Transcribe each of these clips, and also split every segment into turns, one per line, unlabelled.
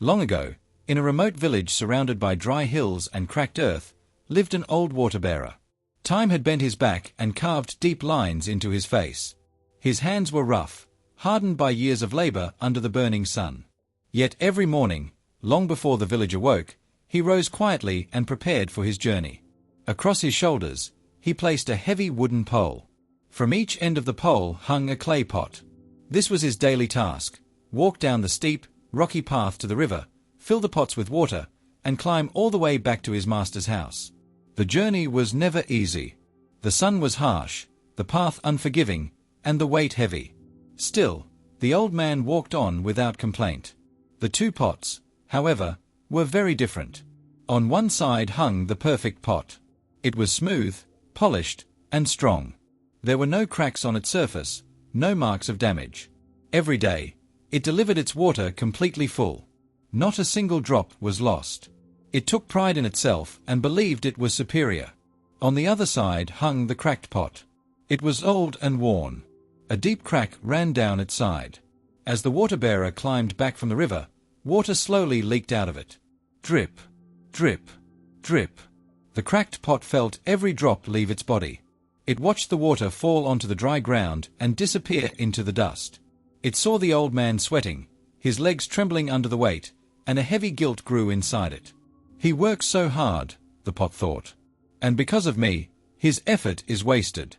Long ago, in a remote village surrounded by dry hills and cracked earth, lived an old water-bearer. Time had bent his back and carved deep lines into his face. His hands were rough, hardened by years of labor under the burning sun. Yet every morning, long before the village awoke, he rose quietly and prepared for his journey. Across his shoulders, he placed a heavy wooden pole. From each end of the pole hung a clay pot. This was his daily task: walk down the steep, rocky path to the river, fill the pots with water, and climb all the way back to his master's house. The journey was never easy. The sun was harsh, the path unforgiving, and the weight heavy. Still, the old man walked on without complaint. The two pots, however, were very different. On one side hung the perfect pot. It was smooth, polished, and strong. There were no cracks on its surface, no marks of damage. Every day, it delivered its water completely full. Not a single drop was lost. It took pride in itself and believed it was superior. On the other side hung the cracked pot. It was old and worn. A deep crack ran down its side. As the water-bearer climbed back from the river, water slowly leaked out of it. Drip, drip, drip. The cracked pot felt every drop leave its body. It watched the water fall onto the dry ground and disappear into the dust. It saw the old man sweating, his legs trembling under the weight, and a heavy guilt grew inside it. He works so hard, the pot thought. And because of me, his effort is wasted.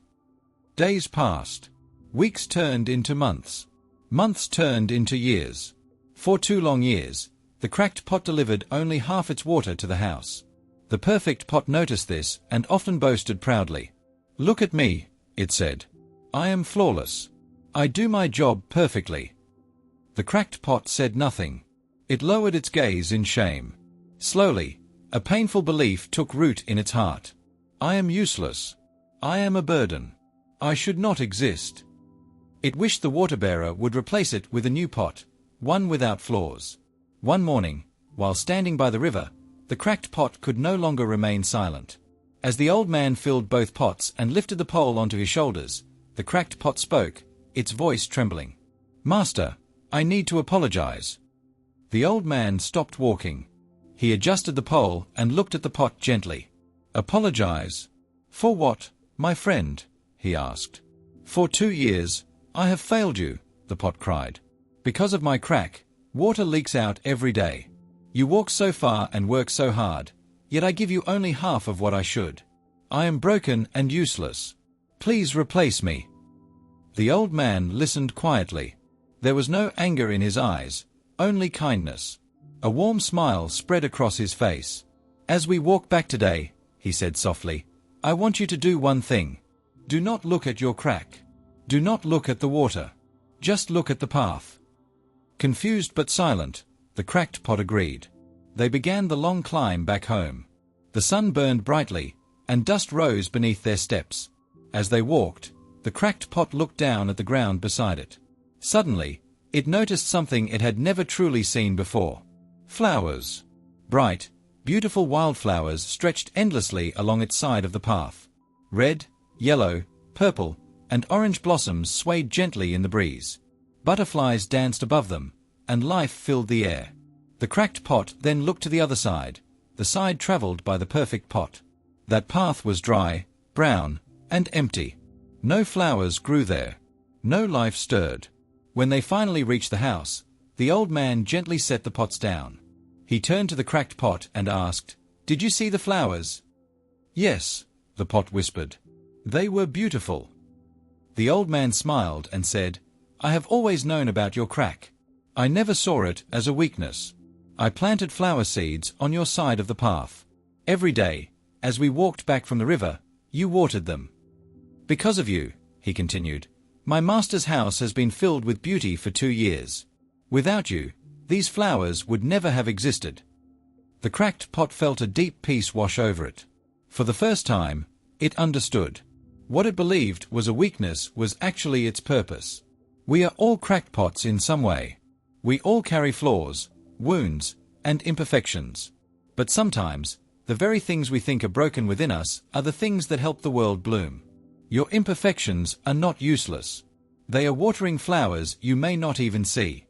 Days passed. Weeks turned into months. Months turned into years. For 2 long years, the cracked pot delivered only half its water to the house. The perfect pot noticed this and often boasted proudly. "Look at me," it said. "I am flawless. I do my job perfectly." The cracked pot said nothing. It lowered its gaze in shame. Slowly, a painful belief took root in its heart. "I am useless. I am a burden. I should not exist." It wished the water-bearer would replace it with a new pot, one without flaws. One morning, while standing by the river, the cracked pot could no longer remain silent. As the old man filled both pots and lifted the pole onto his shoulders, the cracked pot spoke, its voice trembling. "Master, I need to apologize." The old man stopped walking. He adjusted the pole and looked at the pot gently. "Apologize? For what, my friend?" he asked. "For 2 years, I have failed you," the pot cried. "Because of my crack, water leaks out every day. You walk so far and work so hard, yet I give you only half of what I should. I am broken and useless. Please replace me." The old man listened quietly. There was no anger in his eyes, only kindness. A warm smile spread across his face. "As we walk back today," he said softly, "I want you to do one thing. Do not look at your crack. Do not look at the water. Just look at the path." Confused but silent, the cracked pot agreed. They began the long climb back home. The sun burned brightly, and dust rose beneath their steps. As they walked, the cracked pot looked down at the ground beside it. Suddenly, it noticed something it had never truly seen before. Flowers. Bright, beautiful wildflowers stretched endlessly along its side of the path. Red, yellow, purple, and orange blossoms swayed gently in the breeze. Butterflies danced above them, and life filled the air. The cracked pot then looked to the other side, the side traveled by the perfect pot. That path was dry, brown, and empty. No flowers grew there. No life stirred. When they finally reached the house, the old man gently set the pots down. He turned to the cracked pot and asked, "Did you see the flowers?" "Yes," the pot whispered. "They were beautiful." The old man smiled and said, "I have always known about your crack. I never saw it as a weakness. I planted flower seeds on your side of the path. Every day, as we walked back from the river, you watered them. Because of you," he continued, "my master's house has been filled with beauty for 2 years. Without you, these flowers would never have existed." The cracked pot felt a deep peace wash over it. For the first time, it understood. What it believed was a weakness was actually its purpose. We are all cracked pots in some way. We all carry flaws, wounds, and imperfections. But sometimes, the very things we think are broken within us are the things that help the world bloom. Your imperfections are not useless. They are watering flowers you may not even see.